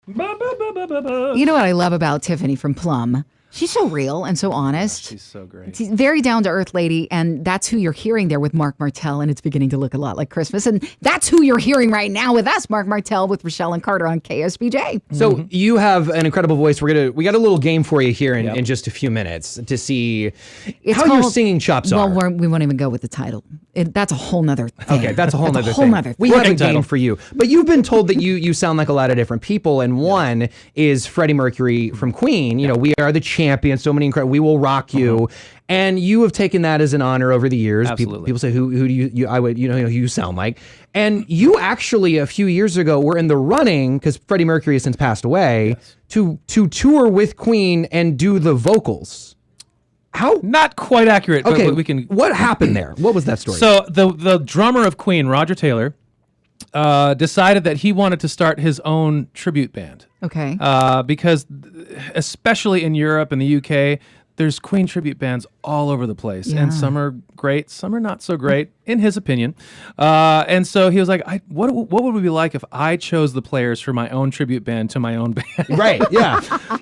You know what I love about Tiffany from Plum? She's so real and so honest. She's so great. She's a very down-to-earth lady, and that's who you're hearing there with Marc Martel, and it's beginning to look a lot like Christmas. And that's who you're hearing right now with us, Marc Martel with Rochelle and Carter on KSBJ. So you have an incredible voice. We got a little game for you here in just a few minutes to see how your singing chops are. Well, we won't even go with the title. That's a whole nother thing. Okay, that's a whole nother thing. We have a game for you. But you've been told that you sound like a lot of different people, and one is Freddie Mercury from Queen. You know, we are the champions, so many incredible, we will rock you. And you have taken that as an honor over the years. Absolutely. People say, who do who you sound like. And you actually, a few years ago, were in the running, because Freddie Mercury has since passed away, to tour with Queen and do the vocals. How? Not quite accurate, Okay, but we can. What happened there? What was that story? So the drummer of Queen, Roger Taylor, decided that he wanted to start his own tribute band. Okay. Because especially in Europe and the UK, there's Queen tribute bands all over the place, and some are great, some are not so great, in his opinion. And so he was like, what would it be like if I chose the players for my own tribute band to my own band? Right, yeah.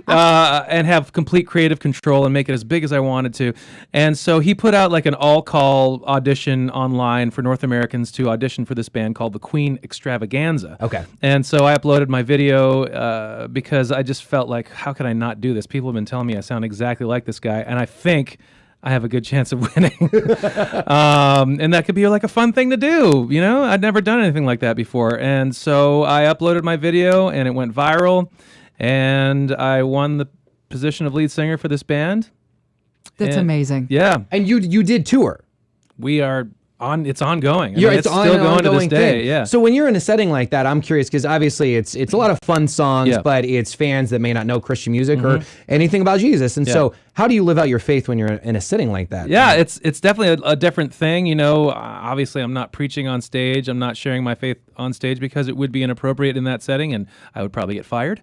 And have complete creative control and make it as big as I wanted to. And so he put out like an all-call audition online for North Americans to audition for this band called the Queen Extravaganza. Okay. And so I uploaded my video because I just felt like, how could I not do this? People have been telling me I sound exactly like this guy, and I think I have a good chance of winning. And that could be like a fun thing to do. You know, I'd never done anything like that before. And so I uploaded my video and it went viral, and I won the position of lead singer for this band. That's amazing. Yeah. And you did tour. We are on, it's ongoing. It's still going to this day. thing. Yeah. So when you're in a setting like that, I'm curious, because obviously it's a lot of fun songs, but it's fans that may not know Christian music or anything about Jesus. And so how do you live out your faith when you're in a setting like that? Yeah, it's definitely a different thing. You know, obviously I'm not preaching on stage. I'm not sharing my faith on stage because it would be inappropriate in that setting, and I would probably get fired.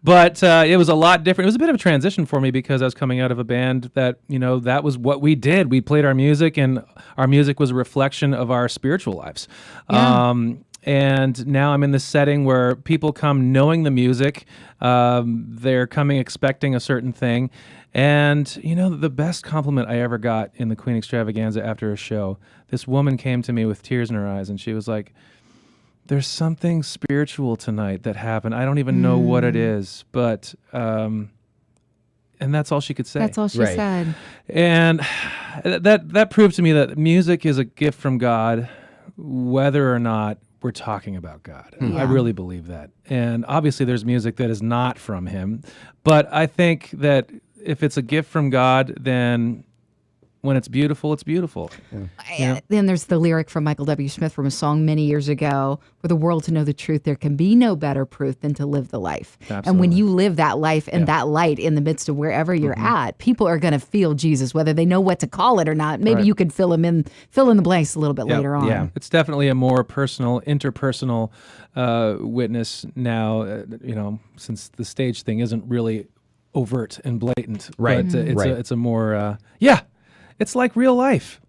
But it was a lot different. It was a bit of a transition for me because I was coming out of a band that, you know, that was what we did. We played our music, and our music was a reflection of our spiritual lives. Yeah. And now I'm in this setting where people come knowing the music. They're coming expecting a certain thing. And, you know, the best compliment I ever got in the Queen Extravaganza after a show, this woman came to me with tears in her eyes, and she was like, there's something spiritual tonight that happened. I don't even know what it is, but, and that's all she could say. That's all she said. And that proved to me that music is a gift from God, whether or not we're talking about God. I really believe that. And obviously there's music that is not from him, but I think that if it's a gift from God, then when it's beautiful, it's beautiful. Yeah. Then there's the lyric from Michael W. Smith from a song many years ago, for the world to know the truth, there can be no better proof than to live the life. Absolutely. And when you live that life and that light in the midst of wherever you're at, people are going to feel Jesus, whether they know what to call it or not. Maybe you could fill in the blanks a little bit later on. Yeah, it's definitely a more personal, interpersonal witness now, you know, since the stage thing isn't really overt and blatant. Right. But it's a more, it's like real life.